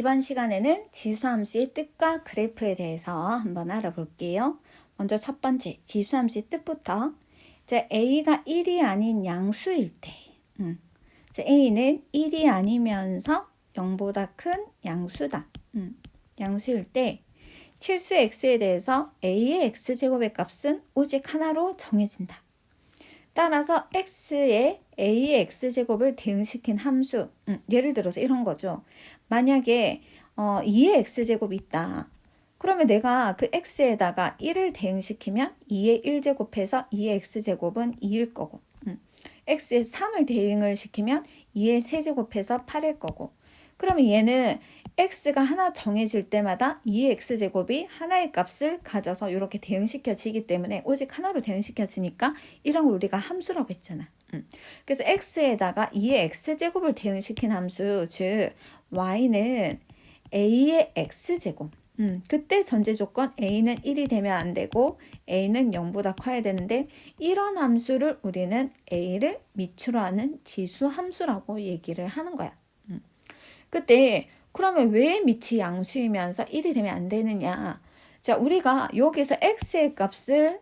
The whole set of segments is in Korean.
이번 시간에는 지수함수의 뜻과 그래프에 대해서 한번 알아볼게요. 먼저 첫 번째, 지수함수의 뜻부터. 이제 A가 1이 아닌 양수일 때, A는 1이 아니면서 0보다 큰 양수다. 양수일 때, 실수 x에 대해서 A의 x제곱의 값은 오직 하나로 정해진다. 따라서 x에 a의 x제곱을 대응시킨 함수, 예를 들어서 이런 거죠. 만약에 2의 x제곱이 있다. 그러면 내가 그 x에다가 1을 대응시키면 2의 1제곱해서 2의 x제곱은 2일 거고, x에 3을 대응을 시키면 2의 세제곱해서 8일 거고, 그러면 얘는 x가 하나 정해질 때마다 2의 x제곱이 하나의 값을 가져서 이렇게 대응시켜지기 때문에 오직 하나로 대응시켰으니까 이런 걸 우리가 함수라고 했잖아. 그래서 x에다가 2의 x제곱을 대응시킨 함수, 즉 y는 a의 x제곱. 그때 전제 조건 a는 1이 되면 안 되고 a는 0보다 커야 되는데, 이런 함수를 우리는 a를 밑으로 하는 지수 함수라고 얘기를 하는 거야. 그때 그러면 왜 밑이 양수이면서 1이 되면 안 되느냐? 자, 우리가 여기서 x의 값을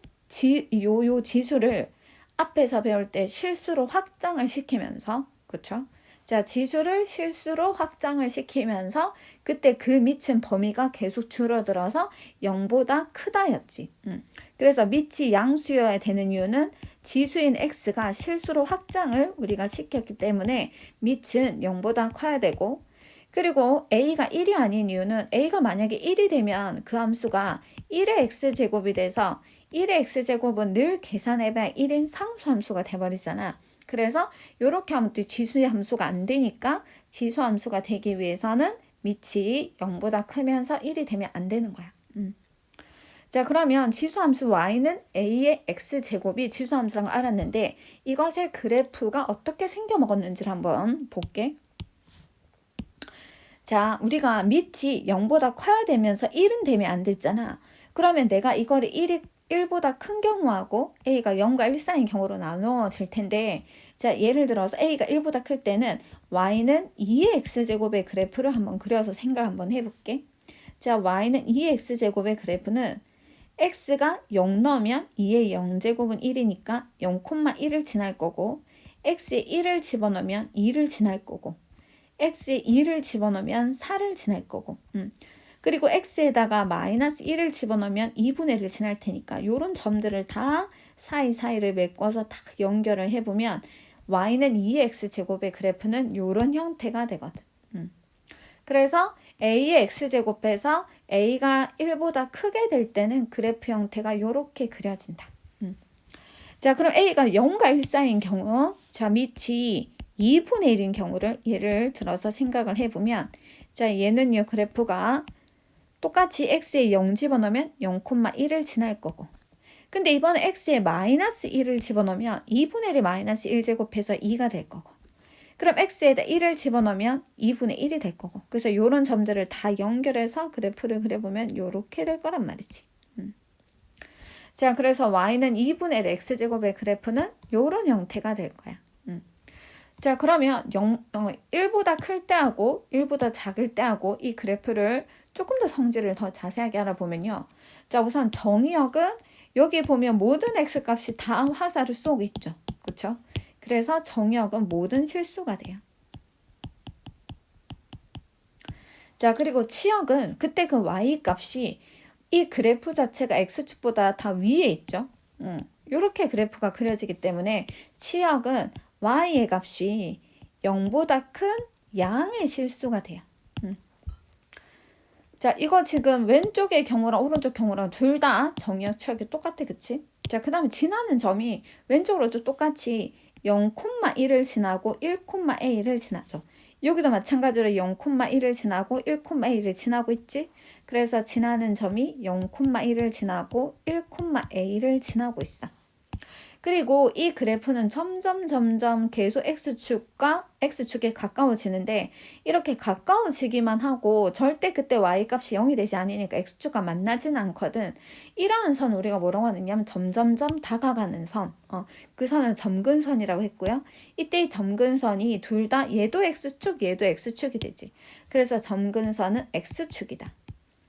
요 지수를 앞에서 배울 때 실수로 확장을 시키면서, 그쵸? 자, 지수를 실수로 확장을 시키면서 그때 그 밑은 범위가 계속 줄어들어서 0보다 크다였지. 그래서 밑이 양수여야 되는 이유는 지수인 x가 실수로 확장을 우리가 시켰기 때문에 밑은 0보다 커야 되고, 그리고 a가 1이 아닌 이유는 a가 만약에 1이 되면 그 함수가 1의 x제곱이 돼서 1의 x제곱은 늘 계산해봐야 1인 상수함수가 돼버리잖아. 그래서 이렇게 하면 또 지수의 함수가 안 되니까 지수 함수가 되기 위해서는 밑이 0보다 크면서 1이 되면 안 되는 거야. 자, 그러면 지수함수 y는 a의 x제곱이 지수함수라는 걸 알았는데, 이것의 그래프가 어떻게 생겨먹었는지를 한번 볼게. 자, 우리가 밑이 0보다 커야 되면서 1은 되면 안 됐잖아. 그러면 내가 이거를 1보다 큰 경우하고 a가 0과 1 사이인 경우로 나누어질 텐데, 자, 예를 들어서 a가 1보다 클 때는 y는 2의 x제곱의 그래프를 한번 그려서 생각 한번 해볼게. 자, y는 2의 x제곱의 그래프는 x가 0 넣으면 2의 0제곱은 1이니까 0,1을 지날 거고, x에 1을 집어넣으면 2를 지날 거고, x에 2를 집어넣으면 4를 지날 거고, 그리고 x에다가 마이너스 1을 집어넣으면 2분의 1을 지날 테니까 이런 점들을 다 사이사이를 메꿔서 딱 연결을 해보면 y는 2의 x제곱의 그래프는 이런 형태가 되거든. 그래서 a의 x제곱에서 a가 1보다 크게 될 때는 그래프 형태가 이렇게 그려진다. 자, 그럼 a가 0과 1 사이인 경우, 자, 밑이 2분의 1인 경우를 예를 들어서 생각을 해보면, 자, 얘는요, 그래프가 똑같이 x에 0 집어넣으면 0,1을 지날 거고, 근데 이번에 x에 마이너스 1을 집어넣으면 2분의 1이 마이너스 1제곱해서 2가 될 거고, 그럼 x에다 1을 집어넣으면 2분의 1이 될 거고, 그래서 이런 점들을 다 연결해서 그래프를 그려보면 이렇게 될 거란 말이지. 자, 그래서 y는 2분의 1 x제곱의 그래프는 이런 형태가 될 거야. 자, 그러면 1보다 클 때하고 1보다 작을 때하고 이 그래프를 조금 더 성질을 더 자세하게 알아보면요. 자, 우선 정의역은 여기 보면 모든 x값이 다 화살을 쏘고 있죠. 그렇죠? 그래서 정의역은 모든 실수가 돼요. 자, 그리고 치역은 그때 그 y값이 이 그래프 자체가 x축보다 다 위에 있죠. 이렇게 그래프가 그려지기 때문에 치역은 y의 값이 0보다 큰 양의 실수가 돼요. 자, 이거 지금 왼쪽의 경우랑 오른쪽 경우랑 둘 다 정의역 치역이 똑같아, 그치? 자, 그 다음에 지나는 점이 왼쪽으로도 똑같이 0,1을 지나고 1,a를 지나죠. 여기도 마찬가지로 0,1을 지나고 1,a를 지나고 있지? 그래서 지나는 점이 0,1을 지나고 1,a를 지나고 있어. 그리고 이 그래프는 점점 계속 X축에 가까워지는데 이렇게 가까워지기만 하고 절대 그때 Y값이 0이 되지 않으니까 X축과 만나진 않거든. 이러한 선 우리가 뭐라고 하느냐면 점점점 다가가는 선. 그 선을 점근선이라고 했고요. 이때 이 점근선이 둘 다 얘도 X축, 얘도 X축이 되지. 그래서 점근선은 X축이다.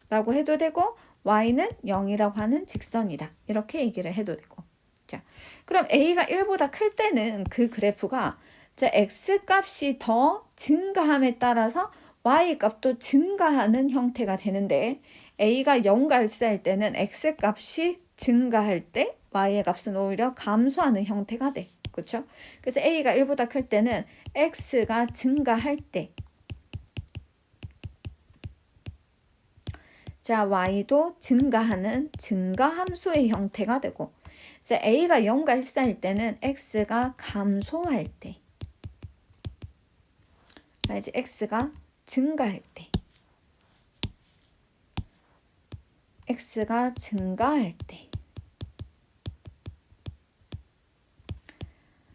라고 해도 되고 Y는 0이라고 하는 직선이다. 이렇게 얘기를 해도 되고. 자, 그럼 A가 1보다 클 때는 그 그래프가 X값이 더 증가함에 따라서 Y값도 증가하는 형태가 되는데 A가 0과 1사일 때는 X값이 증가할 때 Y의 값은 오히려 감소하는 형태가 돼. 그렇죠? 그래서 A가 1보다 클 때는 X가 증가할 때 자, Y도 증가하는 증가함수의 형태가 되고 자, A가 0과 1사일 때는 X가 감소할 때 이제 X가 증가할 때 X가 증가할 때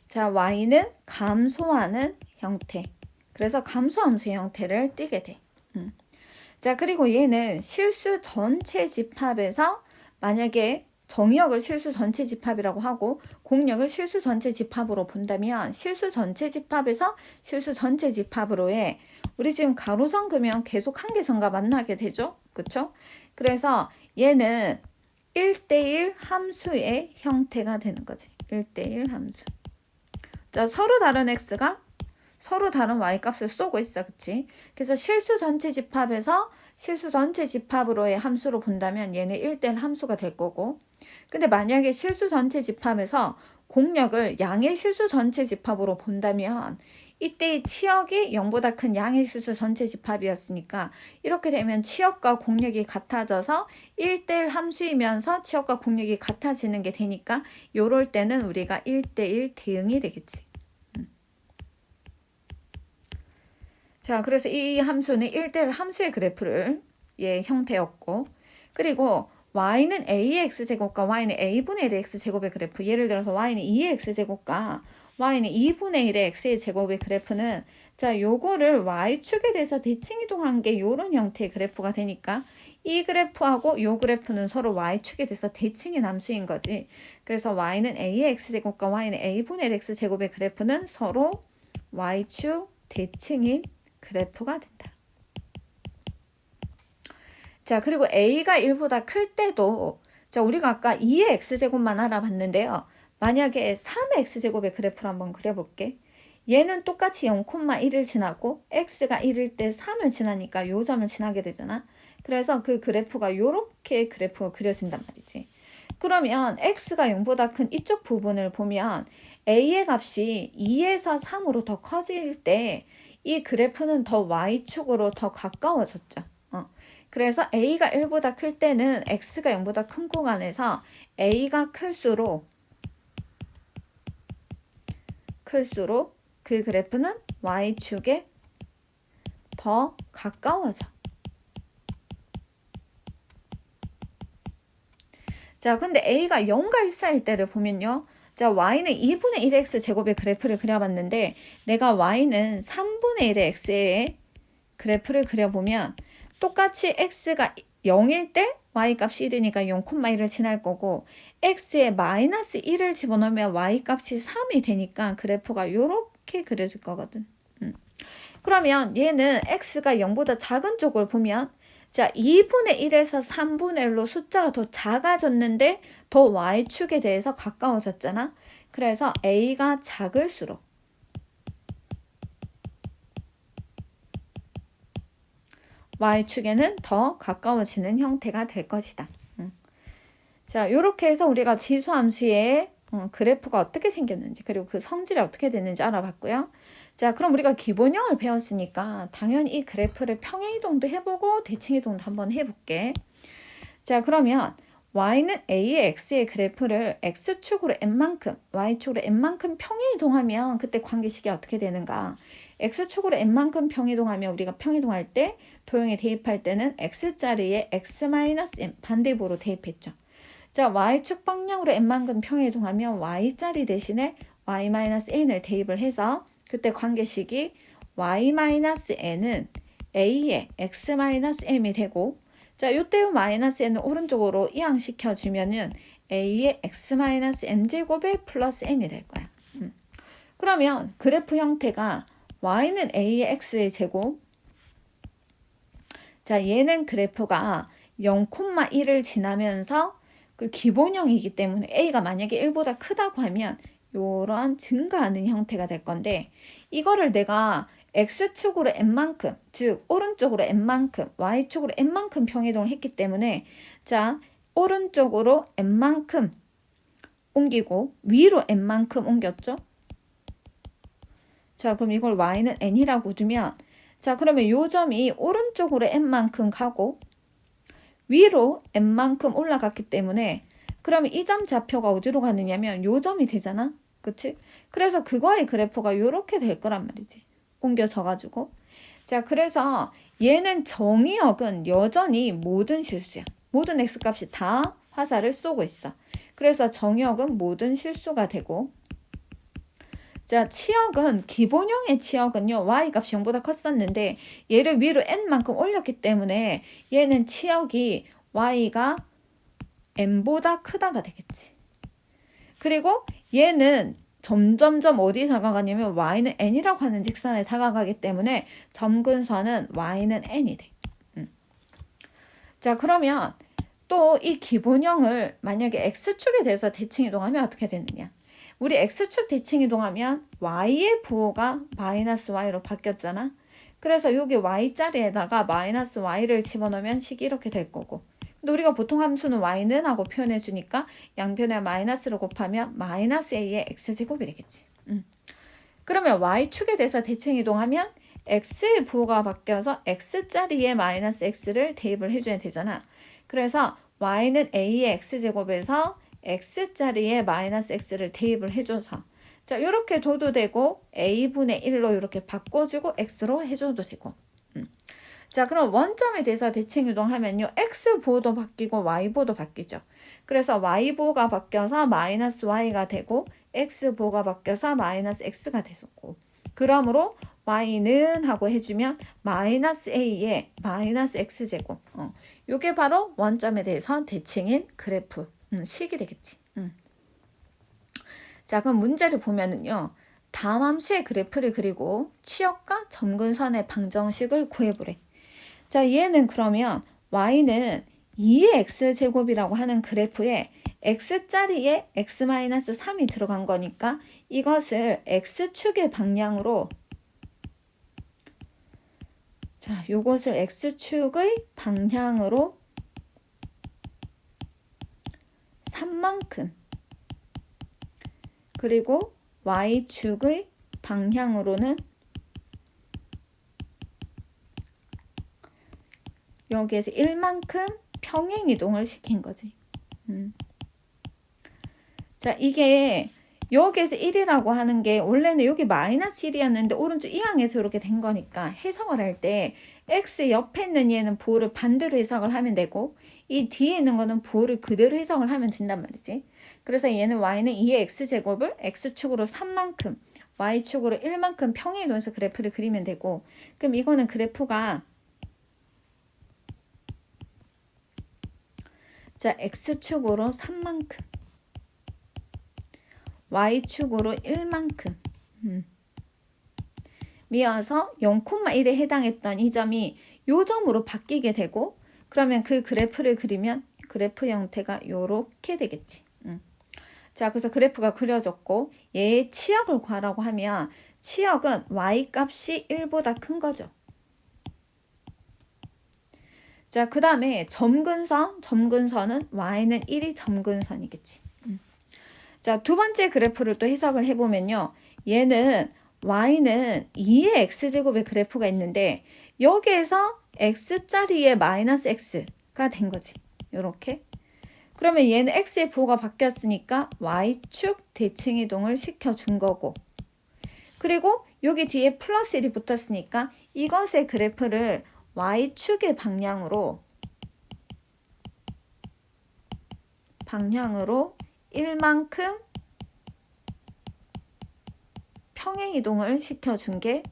자, Y는 감소하는 형태 그래서 감소함수의 형태를 띠게 돼. 자, 그리고 얘는 실수 전체 집합에서 만약에 정의역을 실수 전체 집합이라고 하고 공역을 실수 전체 집합으로 본다면 실수 전체 집합에서 실수 전체 집합으로의 우리 지금 가로선 그면 계속 한계선과 만나게 되죠. 그쵸? 그래서 얘는 1대1 함수의 형태가 되는 거지. 1대1 함수. 자, 서로 다른 x가 서로 다른 y값을 쏘고 있어. 그치? 그래서 실수 전체 집합에서 실수 전체 집합으로의 함수로 본다면 얘는 1대1 함수가 될 거고 근데 만약에 실수 전체 집합에서 공역을 양의 실수 전체 집합으로 본다면 이때의 치역이 0보다 큰 양의 실수 전체 집합이었으니까 이렇게 되면 치역과 공역이 같아져서 1대1 함수이면서 치역과 공역이 같아지는 게 되니까 요럴 때는 우리가 1대1 대응이 되겠지. 자, 그래서 이 함수는 1대1 함수의 그래프를 형태였고 그리고 y는 a의 x제곱과 y는 a분의 1의 x제곱의 그래프 예를 들어서 y는 2의 x제곱과 y는 2분의 1의 x의 제곱의 그래프는 자, 요거를 y축에 대해서 대칭이동한 게 요런 형태의 그래프가 되니까 이 그래프하고 요 그래프는 서로 y축에 대해서 대칭인 함수인 거지. 그래서 y는 a의 x제곱과 y는 a분의 1의 x제곱의 그래프는 서로 y축 대칭인 그래프가 된다. 자, 그리고 a가 1보다 클 때도 자, 우리가 아까 2의 x제곱만 알아봤는데요. 만약에 3의 x제곱의 그래프를 한번 그려볼게. 얘는 똑같이 0,1을 지나고 x가 1일 때 3을 지나니까 요 점을 지나게 되잖아. 그래서 그 그래프가 요렇게 그래프가 그려진단 말이지. 그러면 x가 0보다 큰 이쪽 부분을 보면 a의 값이 2에서 3으로 더 커질 때 이 그래프는 더 y축으로 더 가까워졌죠. 그래서 a가 1보다 클 때는 x가 0보다 큰 구간에서 a가 클수록 그 그래프는 y축에 더 가까워져. 자, 근데 a가 0과 1 사이일 때를 보면요. 자, y는 2분의 1의 x제곱의 그래프를 그려봤는데 내가 y는 3분의 1의 x의 그래프를 그려보면 똑같이 x가 0일 때 y값이 1이니까 0,1을 지날 거고 x에 마이너스 1을 집어넣으면 y값이 3이 되니까 그래프가 이렇게 그려질 거거든. 그러면 얘는 x가 0보다 작은 쪽을 보면 자, 2분의 1에서 3분의 1로 숫자가 더 작아졌는데 더 y축에 대해서 가까워졌잖아. 그래서 a가 작을수록 y축에는 더 가까워지는 형태가 될 것이다. 자, 이렇게 해서 우리가 지수함수의 그래프가 어떻게 생겼는지 그리고 그 성질이 어떻게 됐는지 알아봤고요. 자, 그럼 우리가 기본형을 배웠으니까 당연히 이 그래프를 평행이동도 해보고 대칭이동도 한번 해볼게. 자, 그러면 y는 a의 x의 그래프를 x축으로 n만큼, y축으로 n만큼 평행이동하면 그때 관계식이 어떻게 되는가? x축으로 n만큼 평이동하면 우리가 평이동할 때 도형에 대입할 때는 x자리에 x-n 반대입으로 대입했죠. 자, y축 방향으로 n만큼 평이동하면 y짜리 대신에 y-n을 대입을 해서 그때 관계식이 y-n은 a의 x-m이 되고, 자, 요때 마이너스 n을 오른쪽으로 이항시켜주면은 a의 x-m제곱의 플러스 n이 될 거야. 그러면 그래프 형태가 y는 a의 x의 제곱, 자, 얘는 그래프가 0,1을 지나면서 그 기본형이기 때문에 a가 만약에 1보다 크다고 하면 요런 증가하는 형태가 될 건데, 이거를 내가 x축으로 n만큼, 즉 오른쪽으로 n만큼, y축으로 n만큼 평이동을 했기 때문에, 자, 오른쪽으로 n만큼 옮기고 위로 n만큼 옮겼죠. 자, 그럼 이걸 y는 n이라고 두면, 자, 그러면 요 점이 오른쪽으로 n만큼 가고 위로 n만큼 올라갔기 때문에, 그러면 이 점 좌표가 어디로 가느냐면 요 점이 되잖아. 그치? 그래서 그거의 그래프가 요렇게 될 거란 말이지. 옮겨져 가지고. 자, 그래서 얘는 정의역은 여전히 모든 실수야. 모든 x값이 다 화살을 쏘고 있어. 그래서 정의역은 모든 실수가 되고, 자, 치역은 기본형의 치역은요, y값이 0보다 컸었는데 얘를 위로 n만큼 올렸기 때문에 얘는 치역이 y가 n보다 크다가 되겠지. 그리고 얘는 점점점 어디에 다가가냐면 y는 n이라고 하는 직선에 다가가기 때문에 점근선은 y는 n이 돼. 자, 그러면 또 이 기본형을 만약에 x축에 대해서 대칭 이동하면 어떻게 되느냐? 우리 x축 대칭 이동하면 y의 부호가 마이너스 y로 바뀌었잖아. 그래서 여기 y자리에다가 마이너스 y를 집어넣으면 식이 이렇게 될 거고, 근데 우리가 보통 함수는 y는 하고 표현해 주니까 양변에 마이너스를 곱하면 마이너스 a의 x제곱이 되겠지. 그러면 y축에 대해서 대칭 이동하면 x의 부호가 바뀌어서 x자리에 마이너스 x를 대입을 해줘야 되잖아. 그래서 y는 a의 x제곱에서 x자리에 마이너스 x를 대입을 해줘서, 자, 이렇게 둬도 되고 a분의 1로 이렇게 바꿔주고 x로 해줘도 되고. 자, 그럼 원점에 대해서 대칭 이동하면요, x 보호도 바뀌고 y 보호도 바뀌죠. 그래서 y 보호가 바뀌어서 마이너스 y가 되고 x 보호가 바뀌어서 마이너스 x가 되고, 그러므로 y는 하고 해주면 마이너스 a의 마이너스 x제곱, 요게 바로 원점에 대해서 대칭인 그래프 식이 되겠지. 자, 그럼 문제를 보면은요, 다음 함수의 그래프를 그리고 치역과 점근선의 방정식을 구해보래. 자, 얘는 그러면 y는 2의 x제곱이라고 하는 그래프에 x자리에 x-3이 들어간 거니까 이것을 x축의 방향으로, 자, 요것을 x축의 방향으로 3만큼, 그리고 y축의 방향으로는 여기에서 1만큼 평행 이동을 시킨 거지. 자, 이게 여기에서 1이라고 하는 게 원래는 여기 마이너스 1이었는데 오른쪽 이항에서 이렇게 된 거니까 해석을 할 때 x 옆에 있는 얘는 부호를 반대로 해석을 하면 되고 이 뒤에 있는 거는 부호를 그대로 해석을 하면 된단 말이지. 그래서 얘는 y는 2의 x제곱을 x축으로 3만큼 y축으로 1만큼 평행 이동해서 그래프를 그리면 되고, 그럼 이거는 그래프가, 자, x축으로 3만큼 y축으로 1만큼 미어서 0,1에 해당했던 이 점이 요 점으로 바뀌게 되고, 그러면 그 그래프를 그리면 그래프 형태가 요렇게 되겠지. 자, 그래서 그래프가 그려졌고 얘의 치역을 구하라고 하면 치역은 y값이 1보다 큰 거죠. 자, 그 다음에 점근선은 y는 1이 점근선이겠지. 자, 두 번째 그래프를 또 해석을 해보면요, 얘는 y는 2의 x제곱의 그래프가 있는데 여기에서 x자리에 마이너스 x가 된 거지. 요렇게. 그러면 얘는 x의 부호가 바뀌었으니까 y축 대칭 이동을 시켜준 거고, 그리고 여기 뒤에 플러스 1이 붙었으니까 이것의 그래프를 y축의 방향으로 방향으로 1만큼 평행이동을 시켜준 게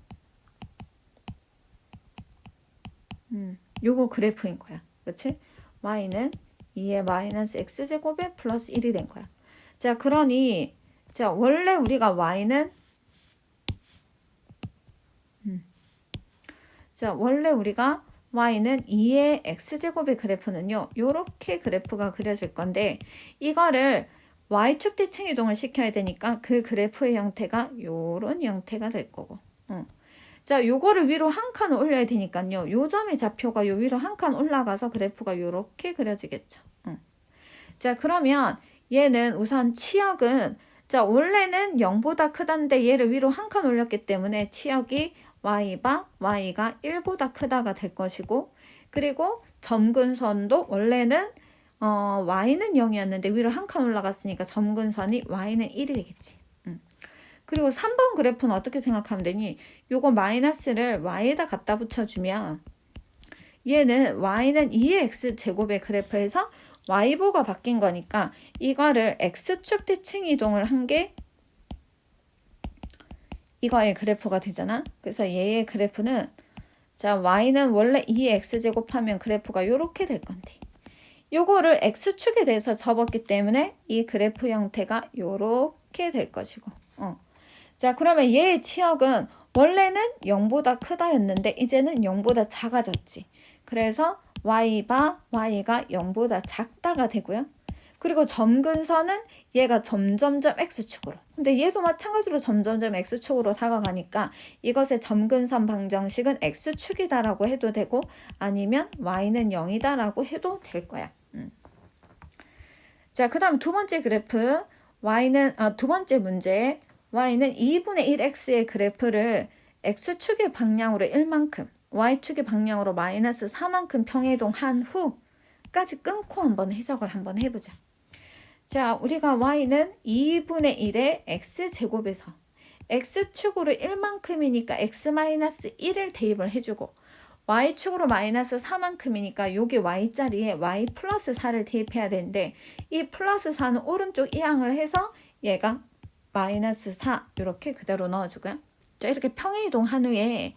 요거 그래프인 거야. 그치? y는 2의 마이너스 x제곱에 플러스 1이 된 거야. 자, 그러니 자, 원래 우리가 y는 자, 원래 우리가 y는 2의 x제곱의 그래프는요. 요렇게 그래프가 그려질 건데 이거를 y축 대칭 이동을 시켜야 되니까 그 그래프의 형태가 요런 형태가 될 거고. 자, 요거를 위로 한 칸 올려야 되니까요. 요 점의 좌표가 요 위로 한 칸 올라가서 그래프가 요렇게 그려지겠죠. 자, 그러면 얘는 우선 치역은 자, 원래는 0보다 크다는데 얘를 위로 한 칸 올렸기 때문에 치역이 y가 1보다 크다가 될 것이고, 그리고 점근선도 원래는 y는 0이었는데 위로 한 칸 올라갔으니까 점근선이 y는 1이 되겠지. 그리고 3번 그래프는 어떻게 생각하면 되니? 요거 마이너스를 y에다 갖다 붙여주면 얘는 y는 2의 x제곱의 그래프에서 y보가 바뀐 거니까 이거를 x축 대칭 이동을 한 게 이거의 그래프가 되잖아. 그래서 얘의 그래프는 자, y는 원래 2의 x제곱하면 그래프가 요렇게 될 건데 요거를 x축에 대해서 접었기 때문에 이 그래프 형태가 요렇게 될 것이고 자, 그러면 얘의 치역은 원래는 0보다 크다였는데 이제는 0보다 작아졌지. 그래서 y가 0보다 작다가 되고요. 그리고 점근선은 얘가 점점점 x축으로. 근데 얘도 마찬가지로 점점점 x축으로 다가가니까 이것의 점근선 방정식은 x축이다라고 해도 되고 아니면 y는 0이다라고 해도 될 거야. 자, 그 다음 두 번째 그래프 두 번째 문제 y는 2분의 1x의 그래프를 x축의 방향으로 1만큼, y축의 방향으로 마이너스 4만큼 평행이동한 후까지 끊고 한번 해석을 한번 해보자. 자, 우리가 y는 2분의 1의 x제곱에서 x축으로 1만큼이니까 x-1을 대입을 해주고 y축으로 마이너스 4만큼이니까 여기 y자리에 y 플러스 4를 대입해야 되는데 이 플러스 4는 오른쪽 이항을 해서 얘가 마이너스 4 이렇게 그대로 넣어주고요. 자, 이렇게 평행이동 한 후에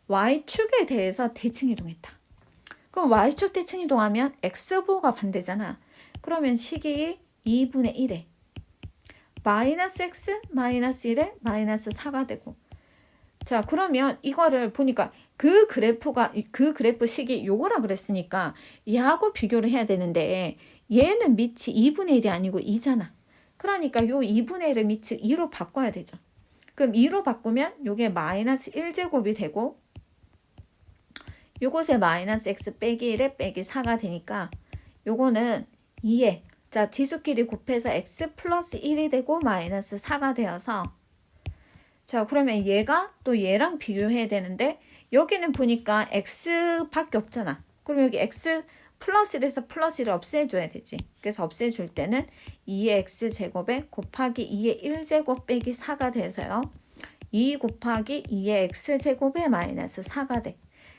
y축에 대해서 대칭이동했다. 그럼 y축 대칭이동하면 x보가 반대잖아. 그러면 식이 2분의 1에 마이너스 x 마이너스 1에 마이너스 4가 되고 자, 그러면 이거를 보니까 그 그래프 식이 요거라 그랬으니까 얘하고 비교를 해야 되는데 얘는 밑이 2분의 1이 아니고 2잖아. 그러니까 요 2분의 1을 밑을 2로 바꿔야 되죠. 그럼 2로 바꾸면 요게 마이너스 1제곱이 되고 요것에 마이너스 x 빼기 1에 빼기 4가 되니까 요거는 2에 자 지수끼리 곱해서 x 플러스 1이 되고 마이너스 4가 되어서 자 그러면 얘가 또 얘랑 비교해야 되는데 여기는 보니까 x밖에 없잖아. 그럼 여기 x 플러스 1에서 플러스 1을 없애줘야 되지. 그래서 없애줄 때는 2의 x제곱에 곱하기 2의 1제곱 빼기 4가 돼서요. 2 곱하기 2의 x제곱에 마이너스 4가 돼.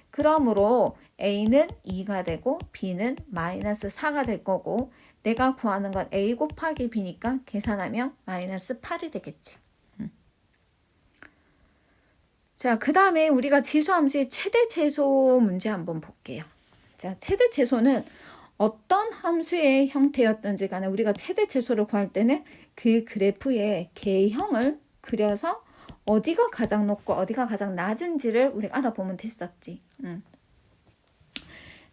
그러므로 a는 2가 되고 b는 마이너스 4가 될 거고 내가 구하는 건 a 곱하기 b니까 계산하면 마이너스 8이 되겠지. 자, 그 다음에 우리가 지수함수의 최대 최소 문제 한번 볼게요. 자, 최대 최소는 어떤 함수의 형태였든지 간에 우리가 최대 최소를 구할 때는 그 그래프의 개형을 그려서 어디가 가장 높고 어디가 가장 낮은지를 우리가 알아보면 됐었지.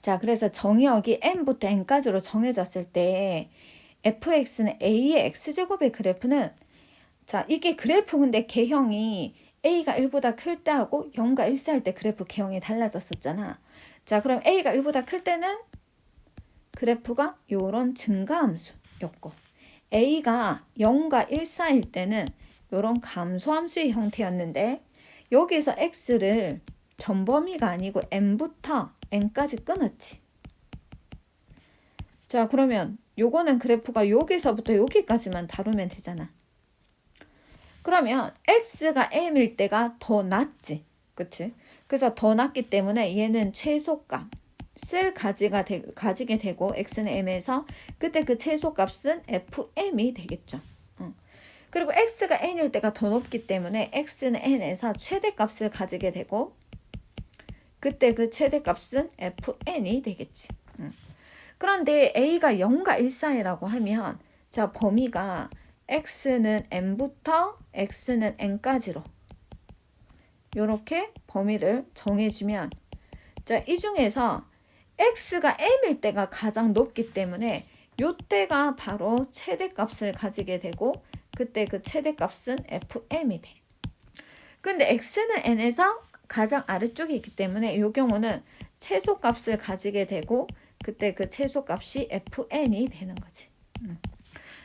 자, 그래서 정의역이 n부터 n까지로 정해졌을 때 fx는 a의 x제곱의 그래프는 자, 이게 그래프 근데 개형이 a가 1보다 클 때하고 0과 1세 할 때 그래프 개형이 달라졌었잖아. 자, 그럼 a가 1보다 클 때는 그래프가 요런 증가함수였고 a가 0과 1 사이일 때는 요런 감소함수의 형태였는데 여기서 x를 전범위가 아니고 n부터 n까지 끊었지. 자, 그러면 요거는 그래프가 여기서부터 여기까지만 다루면 되잖아. 그러면 x가 m일 때가 더 낮지. 그치? 그래서 더 낮기 때문에 얘는 최소값. 가지게 되고 x는 m에서 그때 그 최소값은 fm이 되겠죠. 그리고 x가 n일 때가 더 높기 때문에 x는 n에서 최대값을 가지게 되고 그때 그 최대값은 fn이 되겠지. 그런데 a가 0과 1 사이라고 하면 자 범위가 x는 m부터 x는 n까지로 이렇게 범위를 정해주면 자 이 중에서 x가 m일 때가 가장 높기 때문에 요때가 바로 최대값을 가지게 되고 그때 그 최대값은 fm이 돼. 근데 x는 n에서 가장 아래쪽에 있기 때문에 이 경우는 최소값을 가지게 되고 그때 그 최소값이 fn이 되는 거지.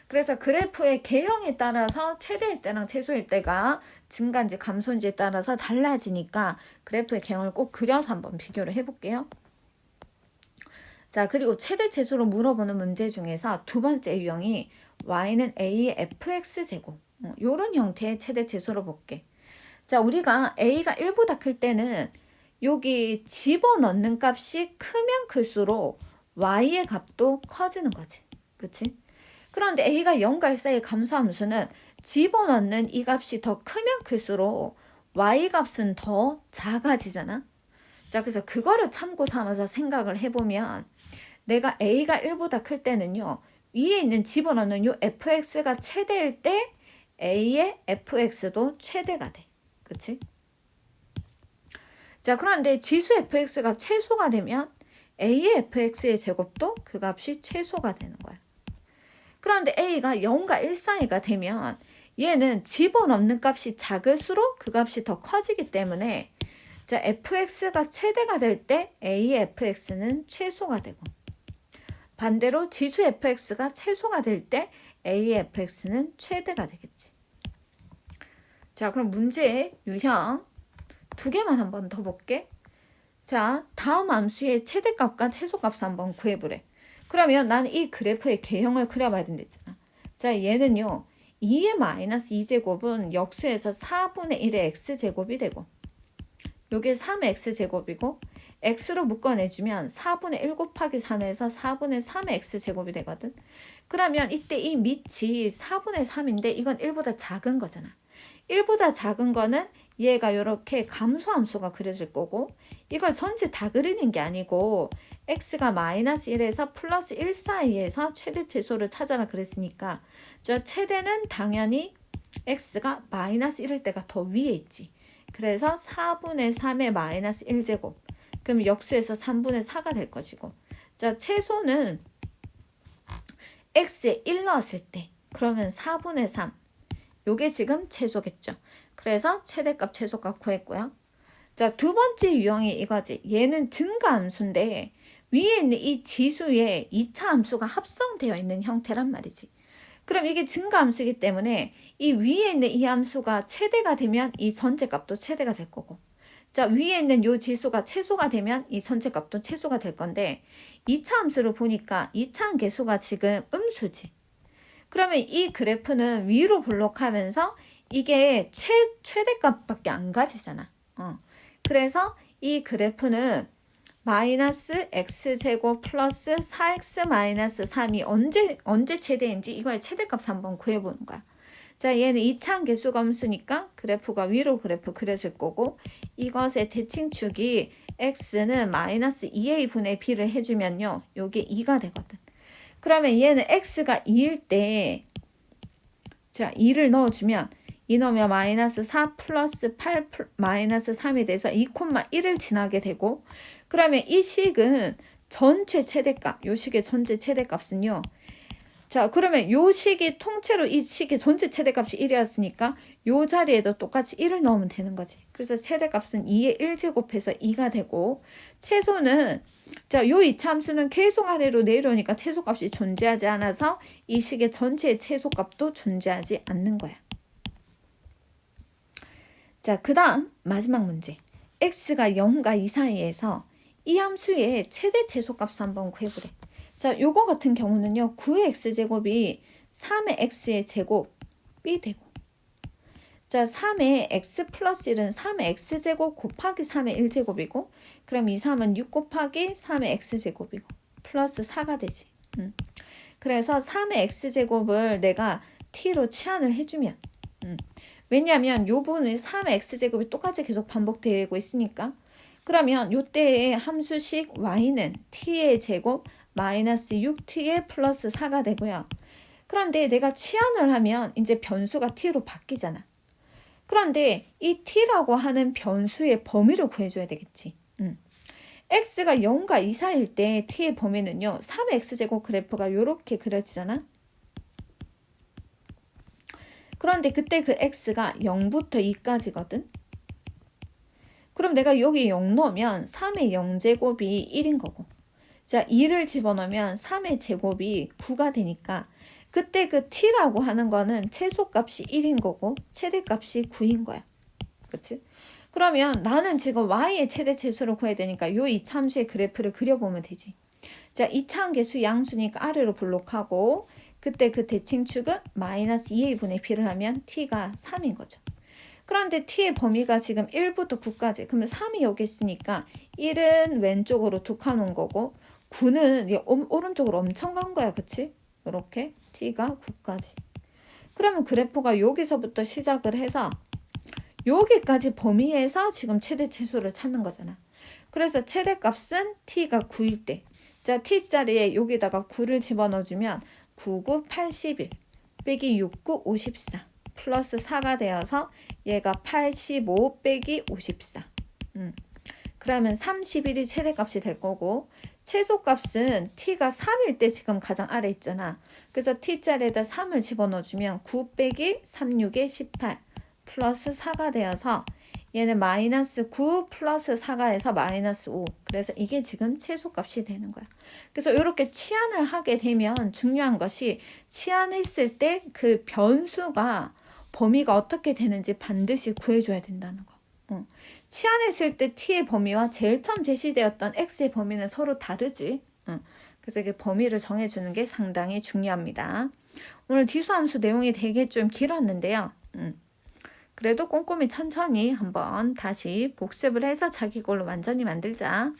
그래서 그래프의 개형에 따라서 최대일 때랑 최소일 때가 증가인지 감소인지에 따라서 달라지니까 그래프의 개형을 꼭 그려서 한번 비교를 해볼게요. 자, 그리고 최대 최소로 물어보는 문제 중에서 두 번째 유형이 y는 a의 fx제곱 요런 형태의 최대 최소로 볼게. 자, 우리가 a가 1보다 클 때는 여기 집어넣는 값이 크면 클수록 y의 값도 커지는 거지. 그치? 그런데 a가 0과 1 사이의 감소함수는 집어넣는 이 값이 더 크면 클수록 y 값은 더 작아지잖아. 자, 그래서 그거를 참고 삼아서 생각을 해보면 내가 a가 1보다 클 때는요. 위에 있는 집어넣는 요 fx가 최대일 때 a의 fx도 최대가 돼. 그치? 자, 그런데 지수 fx가 최소가 되면 a의 fx의 제곱도 그 값이 최소가 되는 거야. 그런데 a가 0과 1 사이가 되면 얘는 집어넣는 값이 작을수록 그 값이 더 커지기 때문에 자, fx가 최대가 될 때 a의 fx는 최소가 되고 반대로 지수 fx가 최소가 될 때 a의 fx는 최대가 되겠지. 자, 그럼 문제의 유형 두 개만 한번 더 볼게. 자, 다음 함수의 최대값과 최소값을 한번 구해보래. 그러면 난 이 그래프의 개형을 그려봐야 된댔잖아. 자, 얘는요. 2의 마이너스 2제곱은 역수에서 4분의 1의 x제곱이 되고 요게 3의 x제곱이고 x로 묶어내주면 4분의 1 곱하기 3에서 4분의 3의 x제곱이 되거든. 그러면 이때 이 밑이 4분의 3인데 이건 1보다 작은 거잖아. 1보다 작은 거는 얘가 이렇게 감소함수가 그려질 거고 이걸 전체 다 그리는 게 아니고 x가 마이너스 1에서 플러스 1 사이에서 최대 최소를 찾아라 그랬으니까 저 최대는 당연히 x가 마이너스 1일 때가 더 위에 있지. 그래서 4분의 3의 마이너스 1제곱 그럼 역수에서 3분의 4가 될 것이고 자 최소는 x에 1 넣었을 때 그러면 4분의 3 요게 지금 최소겠죠. 그래서 최대값 최소값 구했고요. 자, 두 번째 유형이 이거지. 얘는 증가함수인데 위에 있는 이 지수에 2차 함수가 합성되어 있는 형태란 말이지. 그럼 이게 증가함수이기 때문에 이 위에 있는 이 함수가 최대가 되면 이 전체값도 최대가 될 거고 자 위에 있는 요 지수가 최소가 되면 이 전체값도 최소가 될 건데 2차 함수를 보니까 2차 계수가 지금 음수지. 그러면 이 그래프는 위로 볼록하면서 이게 최대값밖에 안 가지잖아. 그래서 이 그래프는 마이너스 x제곱 플러스 4x 마이너스 3이 언제 최대인지 이거의 최대값 한번 구해보는 거야. 자, 얘는 2차 계수가 음수니까 그래프가 위로 그래프 그려질 거고 이것의 대칭축이 x는 마이너스 2a 분의 b를 해주면요. 요게 2가 되거든. 그러면 얘는 x가 2일 때 자 2를 넣어주면 2 넣으면 마이너스 4 플러스 8 마이너스 3이 돼서 2,1을 지나게 되고 그러면 이 식은 전체 최대값 요 식의 전체 최대값은요. 자 그러면 요 식이 통째로 이 식의 전체 최대값이 1이었으니까 요 자리에도 똑같이 1을 넣으면 되는 거지. 그래서 최대값은 2의 1제곱해서 2가 되고 최소는 자 요 2차 함수는 계속 아래로 내려오니까 최소값이 존재하지 않아서 이 식의 전체의 최소값도 존재하지 않는 거야. 자, 그 다음 마지막 문제. x가 0과 2 사이에서 이 함수의 최대 최소값을 한번 구해보래. 자, 요거 같은 경우는요. 9의 x제곱이 3의 x의 제곱이 되고 자, 3의 x 플러스 1은 3의 x제곱 곱하기 3의 1제곱이고 그럼 이 3은 6 곱하기 3의 x제곱이고 플러스 4가 되지. 그래서 3의 x제곱을 내가 t로 치환을 해주면 왜냐하면 요 부분이 3의 x제곱이 똑같이 계속 반복되고 있으니까 그러면 요때의 함수식 y는 t의 제곱 마이너스 6t의 플러스 4가 되고요. 그런데 내가 치환을 하면 이제 변수가 t로 바뀌잖아. 그런데 이 t라고 하는 변수의 범위를 구해줘야 되겠지. x가 0과 2 사이일 때 t의 범위는요. 3의 x제곱 그래프가 이렇게 그려지잖아. 그런데 그때 그 x가 0부터 2까지거든. 그럼 내가 여기 0 넣으면 3의 0제곱이 1인 거고 자 2를 집어넣으면 3의 제곱이 9가 되니까 그때 그 t라고 하는 거는 최소값이 1인 거고 최대값이 9인 거야. 그치? 그러면 나는 지금 y의 최대 최소를 구해야 되니까 요 이차함수의 그래프를 그려보면 되지. 자, 이차함계수 양수니까 아래로 블록하고 그때 그 대칭축은 마이너스 2의 분의 b를 하면 t가 3인 거죠. 그런데 t의 범위가 지금 1부터 9까지 그러면 3이 여기 있으니까 1은 왼쪽으로 두 칸 온 거고 9는 오른쪽으로 엄청 간 거야. 그치? 이렇게 t가 9까지. 그러면 그래프가 여기서부터 시작을 해서 여기까지 범위에서 지금 최대 최소를 찾는 거잖아. 그래서 최대값은 t가 9일 때. 자, t자리에 여기다가 9를 집어넣어주면 9, 9, 81 빼기 6, 9, 54 플러스 4가 되어서 얘가 85 빼기 54. 그러면 31이 최대값이 될 거고 최소값은 t가 3일 때 지금 가장 아래 있잖아. 그래서 t자리에다 3을 집어넣어주면 9 빼기 36에 18 플러스 4가 되어서 얘는 마이너스 9 플러스 4가 해서 마이너스 5. 그래서 이게 지금 최소값이 되는 거야. 그래서 이렇게 치환을 하게 되면 중요한 것이 치환했을 때 그 변수가 범위가 어떻게 되는지 반드시 구해줘야 된다는 거. 치환했을 때 t의 범위와 제일 처음 제시되었던 x의 범위는 서로 다르지. 그래서 이게 범위를 정해주는 게 상당히 중요합니다. 오늘 기수함수 내용이 되게 좀 길었는데요. 그래도 꼼꼼히 천천히 한번 다시 복습을 해서 자기 걸로 완전히 만들자.